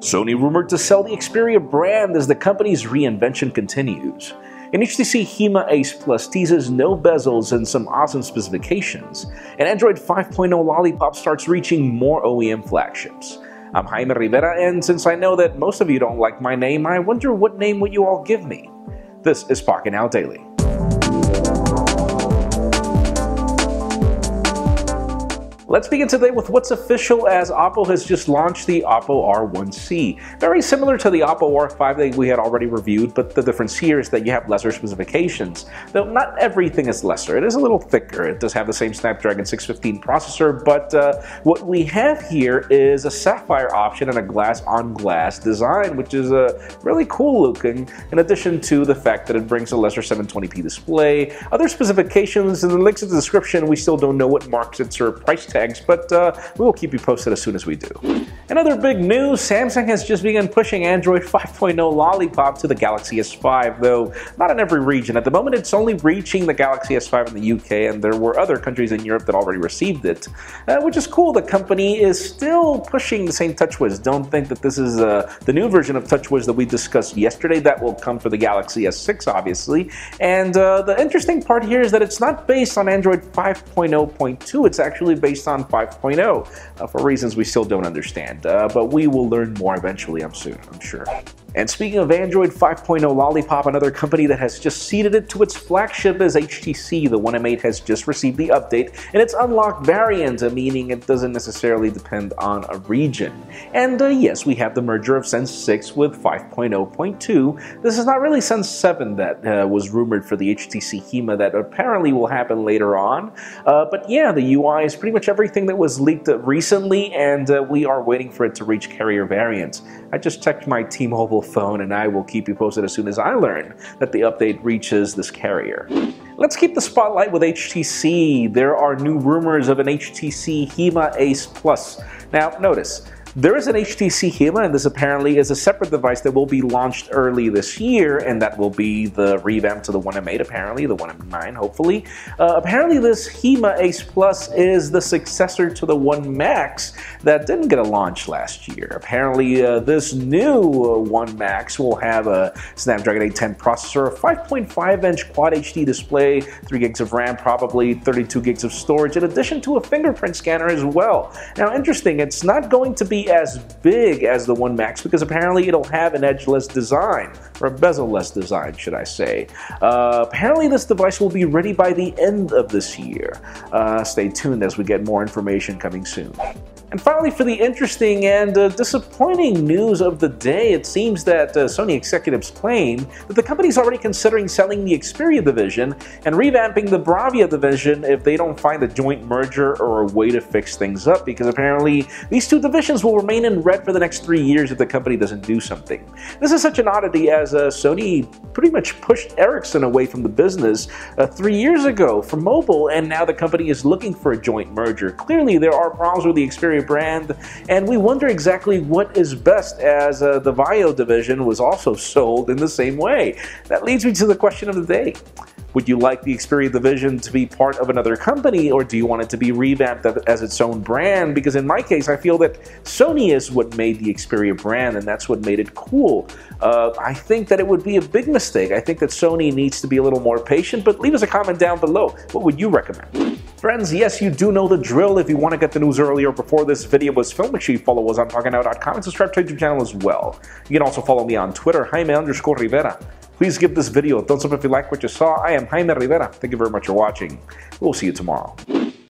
Sony rumored to sell the Xperia brand as the company's reinvention continues. An HTC Hima Ace Plus teases no bezels and some awesome specifications. And Android 5.0 Lollipop starts reaching more OEM flagships. I'm Jaime Rivera, and since I know that most of you don't like my name, I wonder what name would you all give me? This is Pocketnow Daily. Let's begin today with what's official, as Oppo has just launched the Oppo R1C. Very similar to the Oppo R5 that we had already reviewed, but the difference here is that you have lesser specifications. Though not everything is lesser. It is a little thicker. It does have the same Snapdragon 615 processor, but what we have here is a sapphire option and a glass-on-glass design, which is really cool looking, in addition to the fact that it brings a lesser 720p display. Other specifications in the links in the description. We still don't know what marks it or price tags, but we will keep you posted as soon as we do. In other big news, Samsung has just begun pushing Android 5.0 Lollipop to the Galaxy S5, though not in every region. At the moment, it's only reaching the Galaxy S5 in the UK, and there were other countries in Europe that already received it, which is cool. The company is still pushing the same TouchWiz. Don't think that this is the new version of TouchWiz that we discussed yesterday. That will come for the Galaxy S6, obviously. And the interesting part here is that it's not based on Android 5.0.2. It's actually based on 5.0 for reasons we still don't understand, but we will learn more eventually, I'm sure. And speaking of Android 5.0 Lollipop, another company that has just seeded it to its flagship is HTC. The One M8 has just received the update, and it's unlocked variant, meaning it doesn't necessarily depend on a region. And yes, we have the merger of Sense 6 with 5.0.2. This is not really Sense 7 that was rumored for the HTC Hima that apparently will happen later on. But yeah, the UI is pretty much everything that was leaked recently, and we are waiting for it to reach carrier variants. I just checked my T-Mobile phone, and I will keep you posted as soon as I learn that the update reaches this carrier. Let's keep the spotlight with HTC. There are new rumors of an HTC Hima Ace Plus. Now, notice, there is an HTC Hima, and this apparently is a separate device that will be launched early this year, and that will be the revamp to the One M8, apparently, the One M9, hopefully. Apparently, this Hima Ace Plus is the successor to the One Max that didn't get a launch last year. Apparently, this new One Max will have a Snapdragon 810 processor, a 5.5-inch Quad HD display, 3 gigs of RAM, probably 32 gigs of storage, in addition to a fingerprint scanner as well. Now, interesting, it's not going to be as big as the One Max because apparently it'll have an edgeless design, or a bezel-less design, should I say. Apparently this device will be ready by the end of this year. Stay tuned as we get more information coming soon. And finally, for the interesting and disappointing news of the day, it seems that Sony executives claim that the company is already considering selling the Xperia division and revamping the Bravia division if they don't find a joint merger or a way to fix things up, because apparently these two divisions will remain in red for the next 3 years if the company doesn't do something. This is such an oddity, as Sony pretty much pushed Ericsson away from the business 3 years ago for mobile, and now the company is looking for a joint merger. Clearly, there are problems with the Xperia brand, and we wonder exactly what is best, as the Vio division was also sold in the same way. That leads me to the question of the day. Would you like the Xperia division to be part of another company, or do you want it to be revamped as its own brand? Because in my case, I feel that Sony is what made the Xperia brand, and that's what made it cool. I think that it would be a big mistake. I think that Sony needs to be a little more patient, but leave us a comment down below. What would you recommend? Friends, yes, you do know the drill. If you want to get the news earlier before this video was filmed, make sure you follow us on Pocketnow.com and subscribe to our YouTube channel as well. You can also follow me on Twitter, Jaime_Rivera. Please give this video a thumbs up if you like what you saw. I am Jaime Rivera. Thank you very much for watching. We'll see you tomorrow.